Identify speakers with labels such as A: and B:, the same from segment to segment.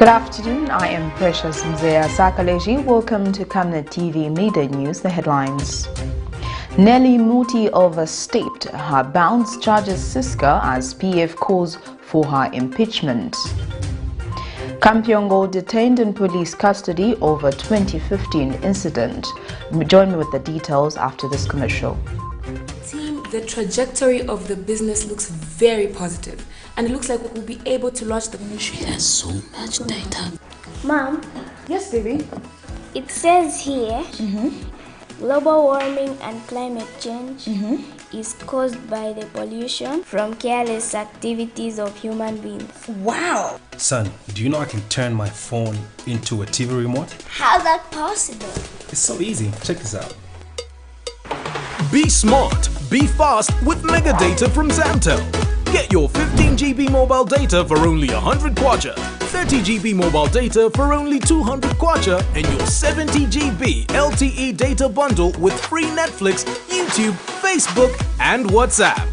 A: Good afternoon, I am Precious Mzea Sakaleji. Welcome to Camnet TV Midday News, the headlines. NELLY MUTTI overstepped her bounds, charges CISCA as PF calls for her impeachment. KAMPYONGO detained in police custody over 2015 incident. Join me with the details after this commercial.
B: Team, the trajectory of the business looks very positive, and it looks like we'll be able to launch the
C: She has so much data.
D: Mom?
A: Yes, baby?
D: It says here, global warming and climate change is caused by the pollution from careless activities of human beings.
A: Wow!
E: Son, do you know I can turn my phone into a TV remote?
D: How's that possible?
E: It's so easy. Check this out.
F: Be smart, be fast with mega data from Zamtel. Get your 15 GB mobile data for only 100 kwacha, 30 GB mobile data for only 200 kwacha, and your 70 GB LTE data bundle with free Netflix, YouTube, Facebook, and WhatsApp.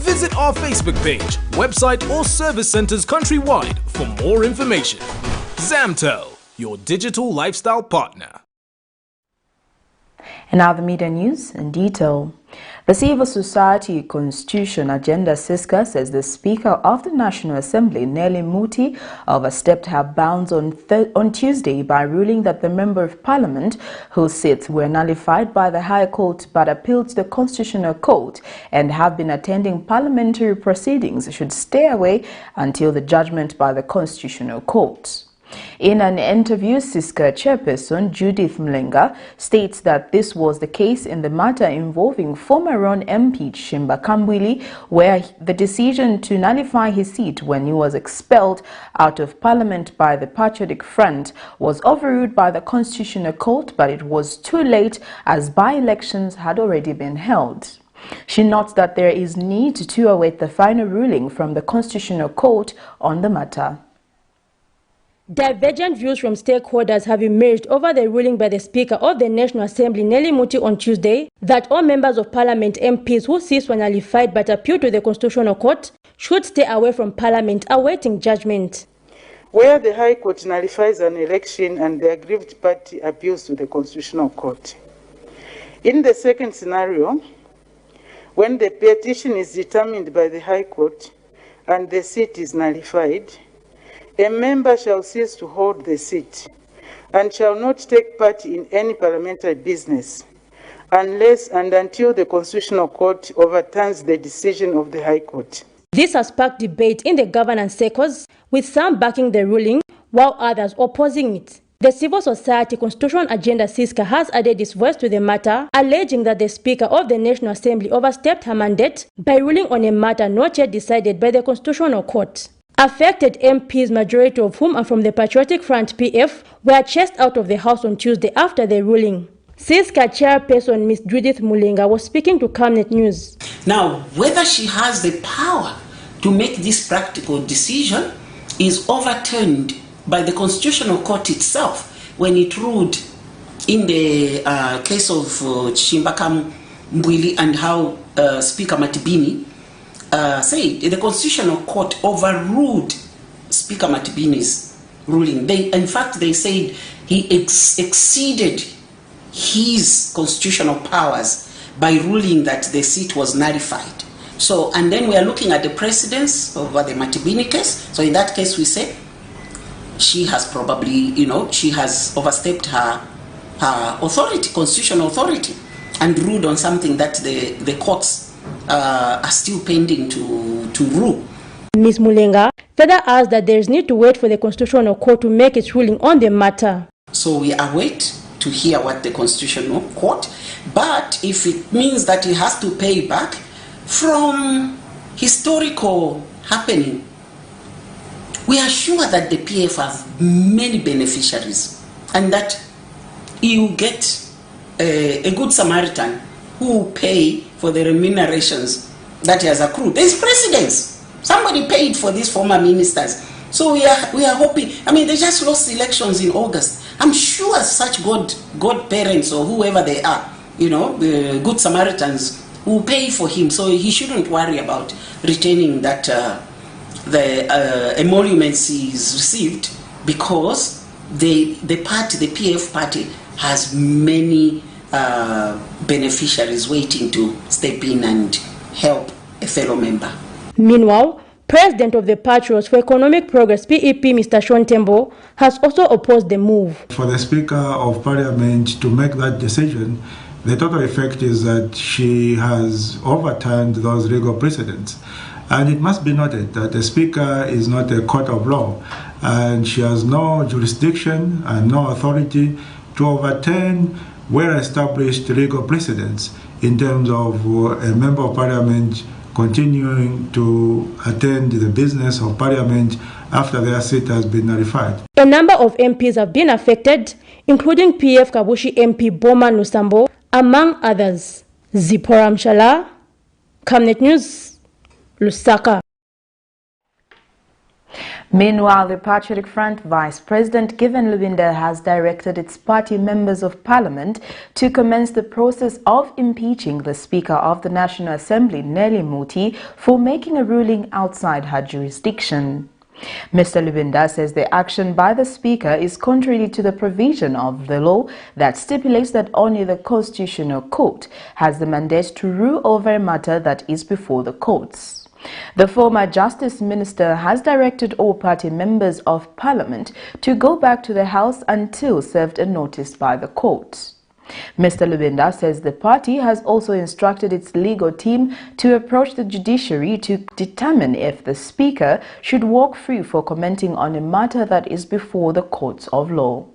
F: Visit our Facebook page, website, or service centers countrywide for more information. Zamtel, your digital lifestyle partner.
A: And now the media news in detail. The Civil Society Constitution Agenda CISCA says the Speaker of the National Assembly, NELLY MUTTI, overstepped her bounds on Tuesday by ruling that the Member of Parliament, whose seats were nullified by the High Court but appealed to the Constitutional Court and have been attending parliamentary proceedings, should stay away until the judgment by the Constitutional Court. In an interview, CISCA chairperson Judith Mlenga states that this was the case in the matter involving former Ron MP Shimba Kambwili, where the decision to nullify his seat when he was expelled out of Parliament by the Patriotic Front was overruled by the Constitutional Court, but it was too late as by-elections had already been held. She notes that there is need to await the final ruling from the Constitutional Court on the matter.
G: Divergent views from stakeholders have emerged over the ruling by the Speaker of the National Assembly, NELLY MUTTI, on Tuesday that all members of Parliament MPs whose seats were nullified but appealed to the Constitutional Court should stay away from Parliament awaiting judgment.
H: Where the High Court nullifies an election and the aggrieved party appeals to the Constitutional Court. In the second scenario, when the petition is determined by the High Court and the seat is nullified, a member shall cease to hold the seat and shall not take part in any parliamentary business unless and until the Constitutional Court overturns the decision of the High Court.
G: This has sparked debate in the governance circles, with some backing the ruling while others opposing it. The Civil Society Constitution Agenda CISCA has added its voice to the matter, alleging that the Speaker of the National Assembly overstepped her mandate by ruling on a matter not yet decided by the Constitutional Court. Affected MPs, majority of whom are from the Patriotic Front PF, were chased out of the House on Tuesday after the ruling. CISCA chairperson Ms. Judith Mlenga was speaking to Camnet News.
C: Now, whether she has the power to make this practical decision is overturned by the Constitutional Court itself when it ruled in the case of Shimba Kambwili and how Speaker Matibini said the Constitutional Court overruled Speaker Matibini's ruling. In fact, they said he exceeded his constitutional powers by ruling that the seat was nullified. So, and then we are looking at the precedence over the Matibini case. So in that case, we say she has probably, she has overstepped her authority, constitutional authority, and ruled on something that the courts are still pending to rule.
G: Ms. Mlenga further asked that there is need to wait for the Constitutional Court to make its ruling on the matter.
C: So we await to hear what the Constitutional Court, but if it means that he has to pay back from historical happening, we are sure that the PF has many beneficiaries and that you get a good Samaritan who will pay for the remunerations that he has accrued. There is precedence. Somebody paid for these former ministers. So we are hoping. I mean, they just lost elections in August. I'm sure such godparents or whoever they are, the good Samaritans will pay for him. So he shouldn't worry about retaining that the emoluments he's received because the party, the PF party, has many beneficiaries waiting to step in and help a fellow member.
G: Meanwhile, President of the Patriots for Economic Progress, PEP, Mr. Sean Tembo, has also opposed the move.
I: For the Speaker of Parliament to make that decision, the total effect is that she has overturned those legal precedents. And it must be noted that the Speaker is not a court of law, and she has no jurisdiction and no authority to overturn well-established legal precedents in terms of a Member of Parliament continuing to attend the business of Parliament after their seat has been nullified.
G: A number of MPs have been affected, including PF Kabushi MP Boma Nusambo, among others. Zipporah Mshala, Camnet News, Lusaka.
A: Meanwhile, the Patriotic Front Vice President Given Lubinda has directed its party members of parliament to commence the process of impeaching the Speaker of the National Assembly, NELLY MUTTI, for making a ruling outside her jurisdiction. Mr. Lubinda says the action by the Speaker is contrary to the provision of the law that stipulates that only the Constitutional Court has the mandate to rule over a matter that is before the courts. The former Justice Minister has directed all party members of Parliament to go back to the House until served a notice by the court. Mr. Lubinda says the party has also instructed its legal team to approach the judiciary to determine if the Speaker should walk free for commenting on a matter that is before the courts of law.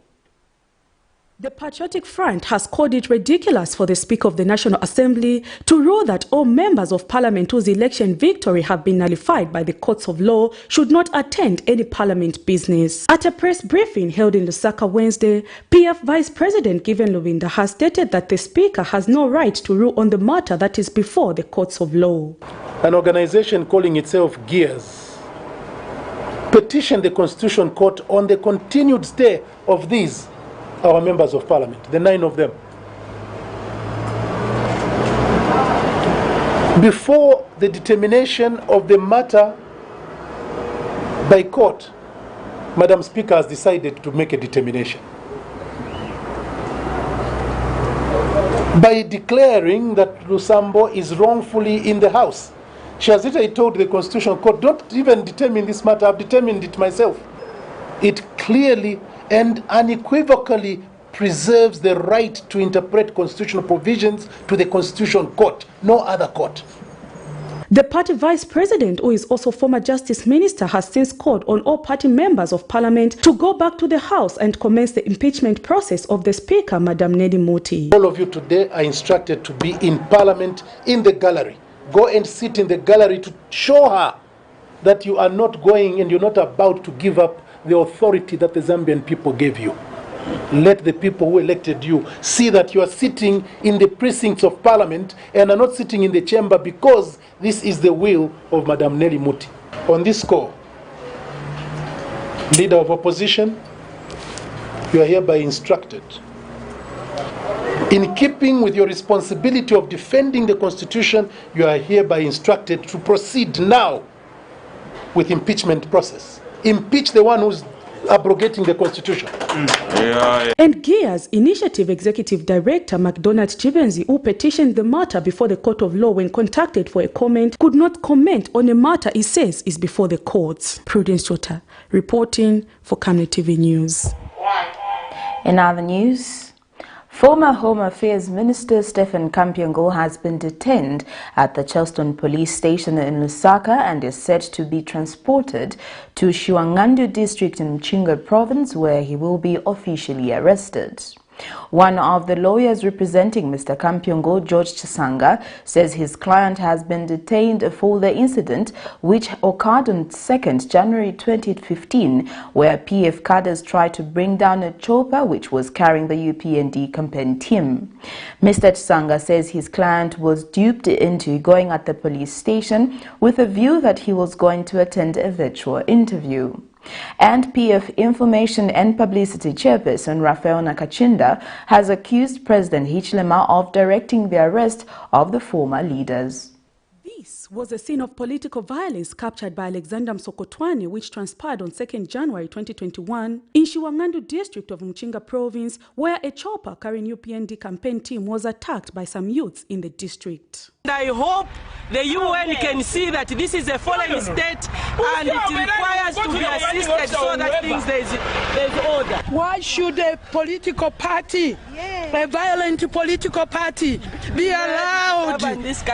J: The Patriotic Front has called it ridiculous for the Speaker of the National Assembly to rule that all members of Parliament whose election victory have been nullified by the courts of law should not attend any Parliament business. At a press briefing held in Lusaka Wednesday, PF Vice President Given Lubinda has stated that the Speaker has no right to rule on the matter that is before the courts of law.
K: An organization calling itself Gears petitioned the Constitution Court on the continued stay of these our members of Parliament, the 9 of them. Before the determination of the matter by court, Madam Speaker has decided to make a determination by declaring that Lusambo is wrongfully in the House. She has literally told the Constitutional Court, don't even determine this matter, I've determined it myself. It clearly and unequivocally preserves the right to interpret constitutional provisions to the Constitutional Court, no other court.
J: The party vice president, who is also former justice minister, has since called on all party members of Parliament to go back to the House and commence the impeachment process of the Speaker, Madam NELLY MUTTI.
K: All of you today are instructed to be in Parliament in the gallery. Go and sit in the gallery to show her that you are not going and you're not about to give up the authority that the Zambian people gave you. Let the people who elected you see that you are sitting in the precincts of Parliament and are not sitting in the chamber, because this is the will of Madam NELLY MUTTI. On this score, Leader of Opposition, you are hereby instructed, in keeping with your responsibility of defending the Constitution, you are hereby instructed to proceed now with impeachment process. Impeach the one who's abrogating the Constitution.
J: And Gears Initiative Executive Director McDonald Chibenzi, who petitioned the matter before the Court of Law when contacted for a comment, could not comment on a matter he says is before the courts. Prudence Chota, reporting for Camnet TV News.
A: In other news, former Home Affairs Minister Stephen KAMPYONGO has been detained at the Charleston police station in Lusaka and is said to be transported to Shiwangandu district in Mchinga province, where he will be officially arrested. One of the lawyers representing Mr. KAMPYONGO, George Chisanga, says his client has been detained for the incident which occurred on 2nd January 2015, where PF cadres tried to bring down a chopper which was carrying the UPND campaign team. Mr. Chisanga says his client was duped into going at the police station with a view that he was going to attend a virtual interview. And PF Information and Publicity Chairperson Raphael Nakachinda has accused President Hichilema of directing the arrest of the former leaders.
J: This was a scene of political violence captured by Alexander Msokotwane, which transpired on 2nd January 2021 in Shiwangandu district of Mchinga province, where a chopper carrying UPND campaign team was attacked by some youths in the district.
L: I hope the UN can see that this is a fallen state and it requires to be assisted so that there's order.
M: Why should a political party, a violent political party, be allowed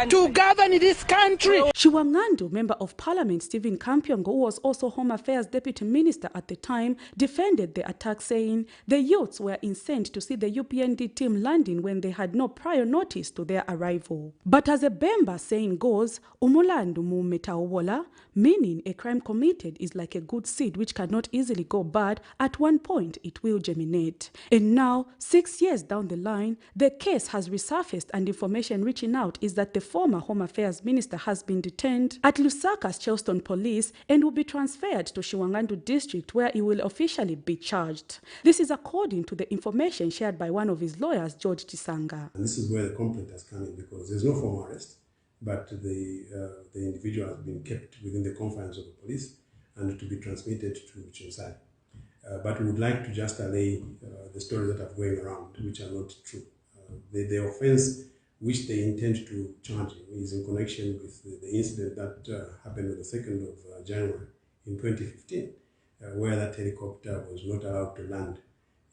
M: to govern this country?
J: Shiwangandu Member of Parliament Stephen Kampyongo, who was also Home Affairs Deputy Minister at the time, defended the attack, saying the youths were incensed to see the UPND team landing when they had no prior notice to their arrival. But as a Bemba saying goes, umulandu mumetaobola, meaning a crime committed is like a good seed which cannot easily go bad. At one point it will germinate. And now, 6 years down the line, the case has resurfaced, and information reaching out is that the former Home Affairs Minister has been detained at Lusaka's Chelston Police and will be transferred to Shiwangandu district, where he will officially be charged. This is according to the information shared by one of his lawyers, George Chisanga.
N: And this is where the complaint has come in, because there's no formal arrest, but the individual has been kept within the confines of the police and to be transmitted to Chinsai. But we would like to just allay the stories that are going around, which are not true. The offense which they intend to charge him is in connection with the incident that happened on the 2nd of January in 2015, where that helicopter was not allowed to land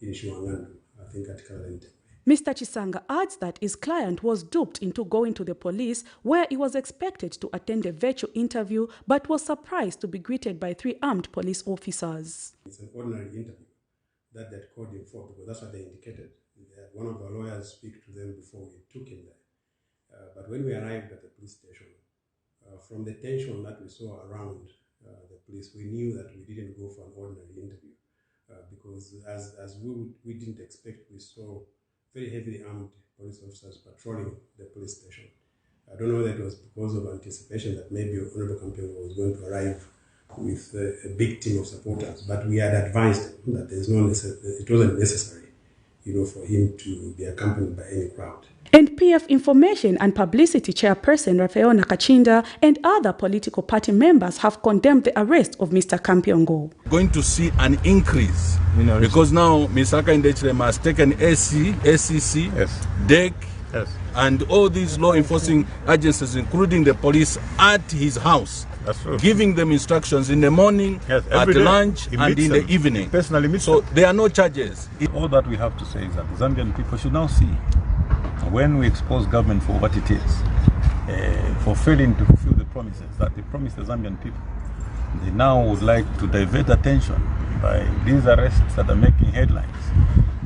N: in Shiwangandu, I think at Kalente.
J: Mr. Chisanga adds that his client was duped into going to the police, where he was expected to attend a virtual interview but was surprised to be greeted by 3 armed police officers.
N: It's an ordinary interview that they called him for, because that's what they indicated. One of our lawyers speak to them before we took him there. But when we arrived at the police station, from the tension that we saw around the police, we knew that we didn't go for an ordinary interview, because as we didn't expect, we saw very heavily armed police officers patrolling the police station. I don't know that it was because of anticipation that maybe Honorable Kampyongo was going to arrive with a big team of supporters, but we had advised him that it wasn't necessary, for him to be accompanied by any crowd.
J: And PF Information and Publicity Chairperson Rafael Nakachinda and other political party members have condemned the arrest of Mr. Kampyongo.
O: Going to see an increase because now Mr. Kaindechrem has taken SC, SCC, DEC, and all these law enforcing agencies, including the police, at his house, giving them instructions in the morning, at lunch, and in the evening.
P: Personally,
O: so there are no charges.
P: All that we have to say is that the Zambian people should now see, when we expose government for what it is, for failing to fulfill the promises that they promised the Zambian people, they now would like to divert attention by these arrests that are making headlines,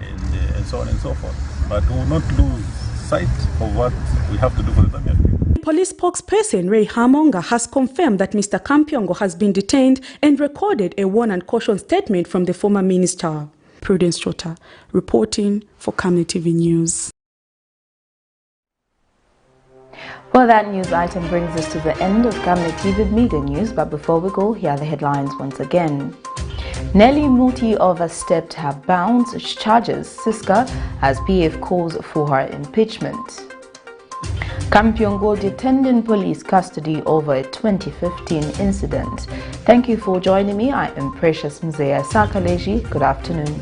P: and so on and so forth. But we will not lose sight of what we have to do for the Zambian people.
J: Police spokesperson Ray Hamonga has confirmed that Mr. Kampyongo has been detained and recorded a warn and caution statement from the former minister. Prudence Trota, reporting for Camnet TV News.
A: Well, that news item brings us to the end of Camnet TV Media News, but before we go, here are the headlines once again. NELLY MUTTI overstepped her bounds charges CISCA as PF calls for her impeachment. Kampyongo detained in police custody over a 2015 incident. Thank you for joining me. I am Precious Mzea Sakaleji. Good afternoon.